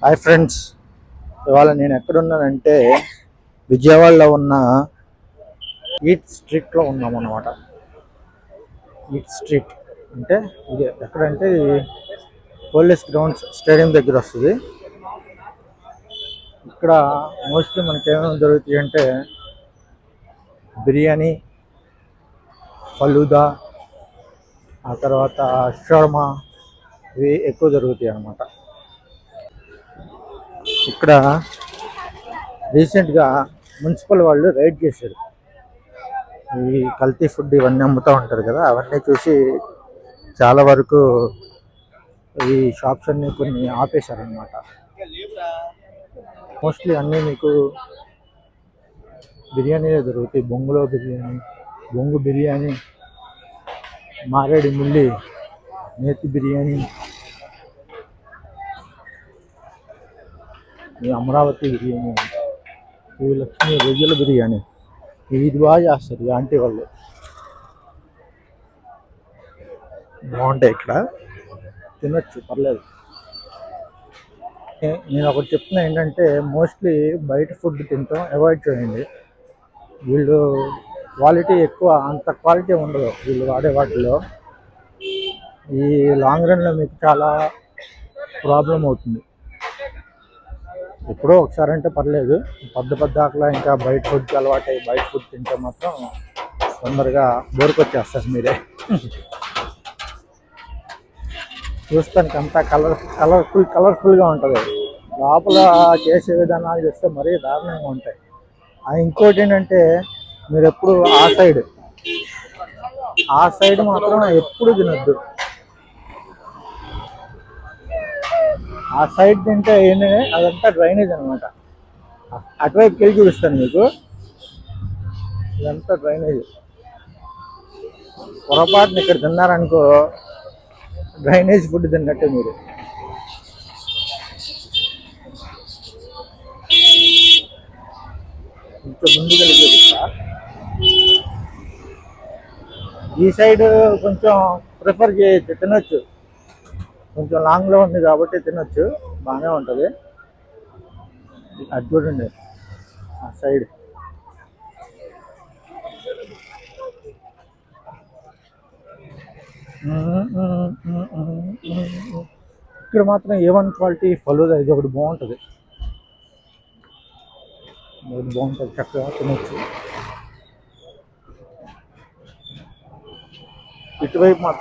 Hi friends, ఇవాళ నేను ఎక్కడున్నానంటే విజయవాడలో ఉన్న ఈట్ స్ట్రీట్లో ఉన్నాం అన్నమాట. ఈట్ స్ట్రీట్ అంటే ఇది ఎక్కడంటే పోలీస్ గ్రౌండ్స్ స్టేడియం దగ్గర వస్తుంది. ఇక్కడ మోస్ట్లీ మనకి ఏమేమి దొరుకుతాయి అంటే బిర్యానీ, ఫలూదా, ఆ తర్వాత షవర్మా, ఇవి ఎక్కువ దొరుకుతాయి అన్నమాట. ఇక్కడ రీసెంట్గా మున్సిపల్ వాళ్ళు రైడ్ చేశారు. ఈ కల్తీ ఫుడ్ ఇవన్నీ అమ్ముతూ ఉంటారు కదా, అవన్నీ చూసి చాలా వరకు ఈ షాప్స్ అన్నీ కొన్ని ఆపేశారనమాట. మోస్ట్లీ అన్నీ మీకు బిర్యానీలే దొరుకుతాయి. బొంగు బిర్యానీ, మారేడు మిల్లి నేతి బిర్యానీ, ఈ అమరావతి బిర్యానీ, ఈ లక్ష్మీ రొయ్యల బిర్యానీ, ఇది బాగా చేస్తారు ఈ ఆంటీ వాళ్ళు. బాగుంటాయి, ఇక్కడ తినొచ్చు, పర్లేదు. నేను ఒకటి చెప్తున్నా ఏంటంటే మోస్ట్లీ బయట ఫుడ్ తింటాం అవాయిడ్ చేయండి. వీళ్ళు క్వాలిటీ ఎక్కువ, అంత క్వాలిటీ ఉండదు వీళ్ళు వాడే వాటిలో. ఈ లాంగ్ రన్లో మీకు చాలా ప్రాబ్లం అవుతుంది. ఎప్పుడో ఒకసారి అంటే పర్లేదు, పెద్ద ఇంకా బయట ఫుడ్కి అలవాటు బయట ఫుడ్ తింటే మాత్రం తొందరగా బోరుకొచ్చేస్తారు మీరే. చూస్తానికి అంతా కలర్ఫుల్గా ఉంటుంది. లోపల చేసే విధానాలు చేస్తే మరీ దారుణంగా ఉంటాయి. ఇంకోటి ఏంటంటే మీరు ఎప్పుడు ఆ సైడ్ మాత్రం ఎప్పుడు తినొద్దు. ఆ సైడ్ తింటే ఏంటంటే అదంతా డ్రైనేజ్ అనమాట. అటువైపు వెళ్ళి చూపిస్తాను మీకు, ఇదంతా డ్రైనేజ్. పొరపాటున ఇక్కడ తిన్నారనుకో డ్రైనేజ్ ఫుడ్ తిన్నట్టే మీరు. ఇంత ముందుగా చూపిస్తా. ఈ సైడ్ కొంచెం ప్రిఫర్ చేయొచ్చు, తినొచ్చు. కొంచెం లాంగ్లో ఉంది కాబట్టి తినొచ్చు, బాగానే ఉంటుంది. అది చూడండి ఆ సైడ్. ఇక్కడ మాత్రం A1 క్వాలిటీ ఫలూదా ఇది ఒకటి బాగుంటుంది, చక్కగా తినొచ్చు. ఇటువైపు మాత్రం